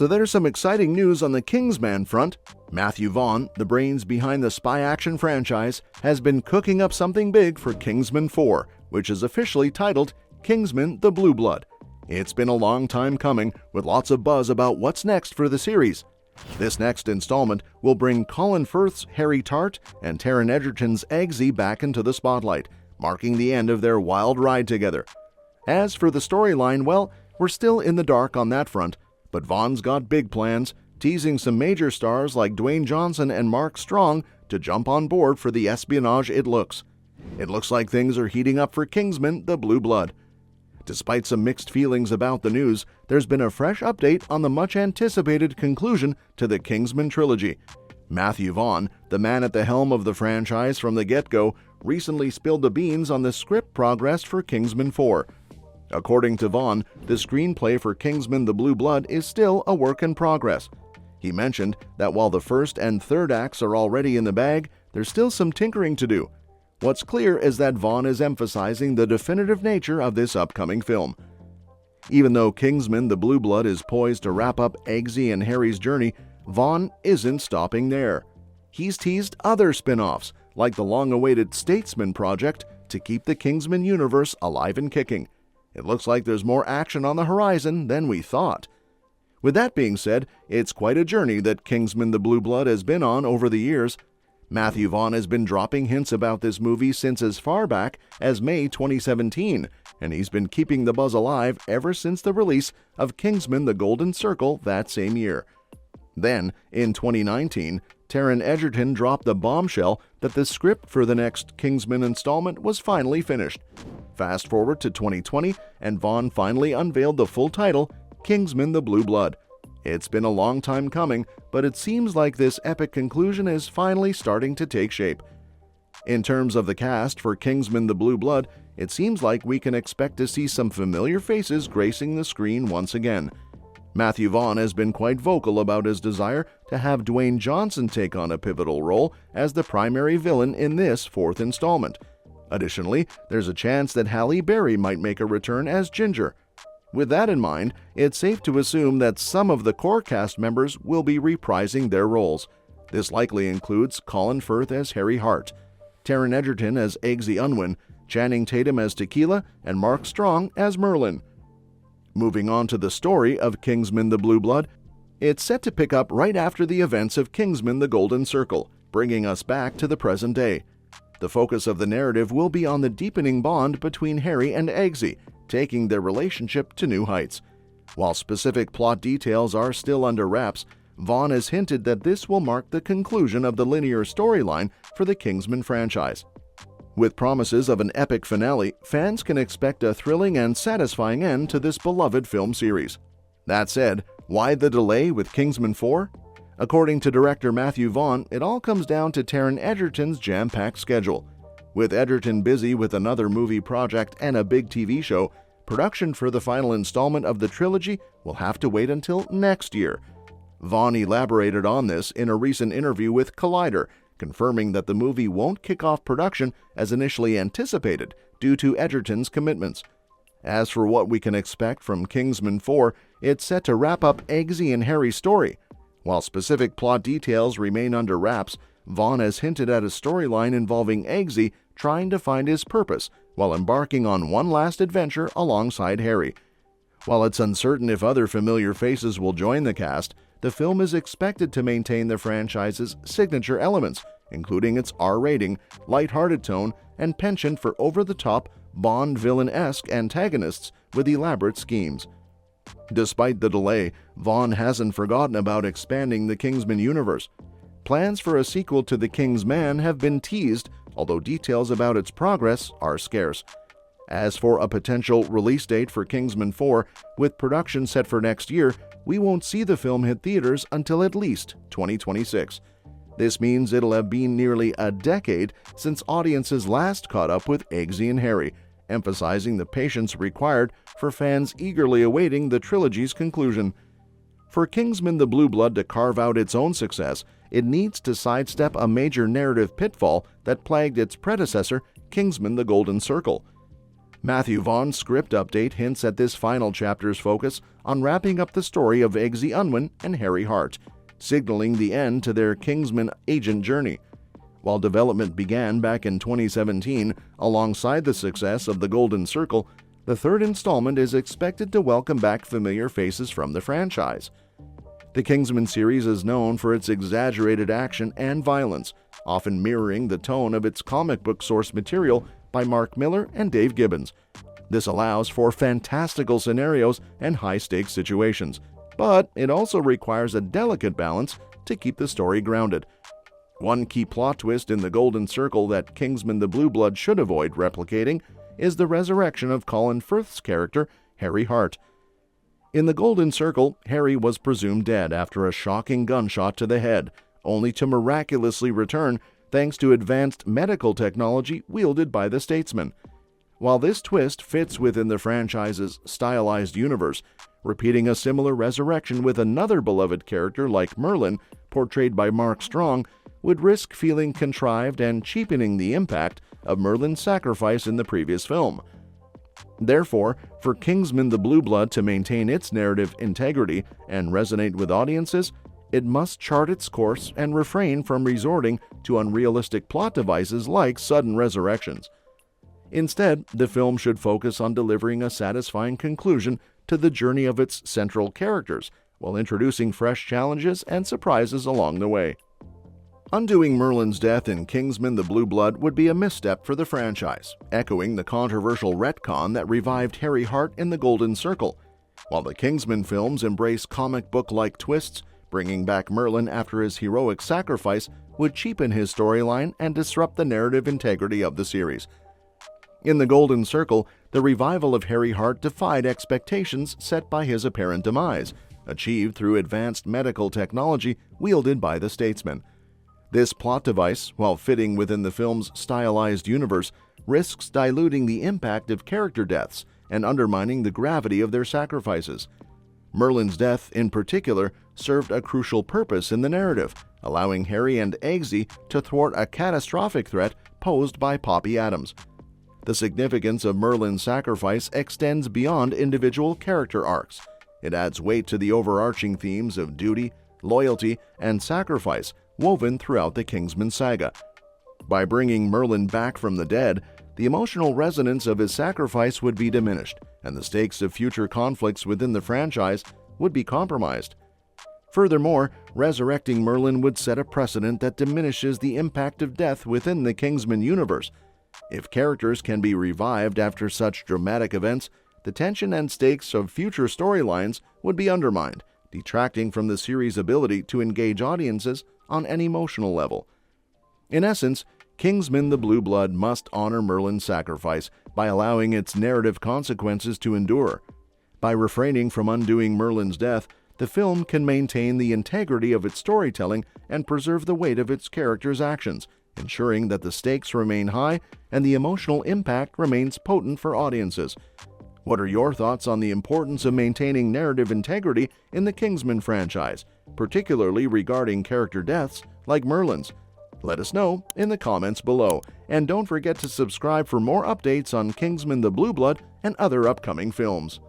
So there's some exciting news on the Kingsman front. Matthew Vaughn, the brains behind the spy action franchise, has been cooking up something big for Kingsman 4, which is officially titled Kingsman: The Blue Blood. It's been a long time coming, with lots of buzz about what's next for the series. This next installment will bring Colin Firth's Harry Tart and Taron Egerton's Eggsy back into the spotlight, marking the end of their wild ride together. As for the storyline, well, we're still in the dark on that front, but Vaughn's got big plans, teasing some major stars like Dwayne Johnson and Mark Strong to jump on board for the espionage it looks. It looks like things are heating up for Kingsman: The Blue Blood. Despite some mixed feelings about the news, there's been a fresh update on the much-anticipated conclusion to the Kingsman trilogy. Matthew Vaughn, the man at the helm of the franchise from the get-go, recently spilled the beans on the script progress for Kingsman 4. According to Vaughn, the screenplay for Kingsman: The Blue Blood is still a work in progress. He mentioned that while the first and third acts are already in the bag, there's still some tinkering to do. What's clear is that Vaughn is emphasizing the definitive nature of this upcoming film. Even though Kingsman: The Blue Blood is poised to wrap up Eggsy and Harry's journey, Vaughn isn't stopping there. He's teased other spin-offs, like the long-awaited Statesman project, to keep the Kingsman universe alive and kicking. It looks like there's more action on the horizon than we thought. With that being said, it's quite a journey that Kingsman: The Blue Blood has been on over the years. Matthew Vaughn has been dropping hints about this movie since as far back as May 2017, and he's been keeping the buzz alive ever since the release of Kingsman: The Golden Circle that same year. Then, in 2019, Taron Egerton dropped the bombshell that the script for the next Kingsman installment was finally finished. Fast forward to 2020, and Vaughn finally unveiled the full title, Kingsman: The Blue Blood. It's been a long time coming, but it seems like this epic conclusion is finally starting to take shape. In terms of the cast for Kingsman: The Blue Blood, it seems like we can expect to see some familiar faces gracing the screen once again. Matthew Vaughn has been quite vocal about his desire to have Dwayne Johnson take on a pivotal role as the primary villain in this fourth installment. Additionally, there's a chance that Halle Berry might make a return as Ginger. With that in mind, it's safe to assume that some of the core cast members will be reprising their roles. This likely includes Colin Firth as Harry Hart, Taron Egerton as Eggsy Unwin, Channing Tatum as Tequila, and Mark Strong as Merlin. Moving on to the story of Kingsman: The Blue Blood, it's set to pick up right after the events of Kingsman: The Golden Circle, bringing us back to the present day. The focus of the narrative will be on the deepening bond between Harry and Eggsy, taking their relationship to new heights. While specific plot details are still under wraps, Vaughn has hinted that this will mark the conclusion of the linear storyline for the Kingsman franchise. With promises of an epic finale, fans can expect a thrilling and satisfying end to this beloved film series. That said, why the delay with Kingsman 4? According to director Matthew Vaughn, it all comes down to Taron Egerton's jam-packed schedule. With Egerton busy with another movie project and a big TV show, production for the final installment of the trilogy will have to wait until next year. Vaughn elaborated on this in a recent interview with Collider, confirming that the movie won't kick off production as initially anticipated due to Egerton's commitments. As for what we can expect from Kingsman 4, it's set to wrap up Eggsy and Harry's story. While specific plot details remain under wraps, Vaughn has hinted at a storyline involving Eggsy trying to find his purpose while embarking on one last adventure alongside Harry. While it's uncertain if other familiar faces will join the cast, the film is expected to maintain the franchise's signature elements, including its R rating, lighthearted tone, and penchant for over-the-top, Bond villain-esque antagonists with elaborate schemes. Despite the delay, Vaughn hasn't forgotten about expanding the Kingsman universe. Plans for a sequel to The King's Man have been teased, although details about its progress are scarce. As for a potential release date for Kingsman 4, with production set for next year, we won't see the film hit theaters until at least 2026. This means it'll have been nearly a decade since audiences last caught up with Eggsy and Harry, emphasizing the patience required for fans eagerly awaiting the trilogy's conclusion. For Kingsman: The Blue Blood to carve out its own success, it needs to sidestep a major narrative pitfall that plagued its predecessor, Kingsman: The Golden Circle. Matthew Vaughn's script update hints at this final chapter's focus on wrapping up the story of Eggsy Unwin and Harry Hart, signaling the end to their Kingsman agent journey. While development began back in 2017 alongside the success of The Golden Circle, the third installment is expected to welcome back familiar faces from the franchise. The Kingsman series is known for its exaggerated action and violence, often mirroring the tone of its comic book source material by Mark Millar and Dave Gibbons. This allows for fantastical scenarios and high-stakes situations, but it also requires a delicate balance to keep the story grounded. One key plot twist in The Golden Circle that Kingsman the Blue Blood should avoid replicating is the resurrection of Colin Firth's character, Harry Hart. In The Golden Circle, Harry was presumed dead after a shocking gunshot to the head, only to miraculously return thanks to advanced medical technology wielded by the Statesman. While this twist fits within the franchise's stylized universe, repeating a similar resurrection with another beloved character like Merlin, portrayed by Mark Strong, would risk feeling contrived and cheapening the impact of Merlin's sacrifice in the previous film. Therefore, for Kingsman the Blue Blood to maintain its narrative integrity and resonate with audiences, it must chart its course and refrain from resorting to unrealistic plot devices like sudden resurrections. Instead, the film should focus on delivering a satisfying conclusion to the journey of its central characters, while introducing fresh challenges and surprises along the way. Undoing Merlin's death in Kingsman the Blue Blood would be a misstep for the franchise, echoing the controversial retcon that revived Harry Hart in The Golden Circle. While the Kingsman films embrace comic book-like twists, bringing back Merlin after his heroic sacrifice would cheapen his storyline and disrupt the narrative integrity of the series. In The Golden Circle, the revival of Harry Hart defied expectations set by his apparent demise, achieved through advanced medical technology wielded by the Statesman. This plot device, while fitting within the film's stylized universe, risks diluting the impact of character deaths and undermining the gravity of their sacrifices. Merlin's death, in particular, served a crucial purpose in the narrative, allowing Harry and Eggsy to thwart a catastrophic threat posed by Poppy Adams. The significance of Merlin's sacrifice extends beyond individual character arcs. It adds weight to the overarching themes of duty, loyalty, and sacrifice woven throughout the Kingsman saga. By bringing Merlin back from the dead, the emotional resonance of his sacrifice would be diminished, and the stakes of future conflicts within the franchise would be compromised. Furthermore, resurrecting Merlin would set a precedent that diminishes the impact of death within the Kingsman universe. If characters can be revived after such dramatic events, the tension and stakes of future storylines would be undermined, detracting from the series' ability to engage audiences on an emotional level. In essence, Kingsman the Blue Blood must honor Merlin's sacrifice by allowing its narrative consequences to endure. By refraining from undoing Merlin's death, the film can maintain the integrity of its storytelling and preserve the weight of its characters' actions, ensuring that the stakes remain high and the emotional impact remains potent for audiences. What are your thoughts on the importance of maintaining narrative integrity in the Kingsman franchise, particularly regarding character deaths like Merlin's? Let us know in the comments below, and don't forget to subscribe for more updates on Kingsman the Blue Blood and other upcoming films.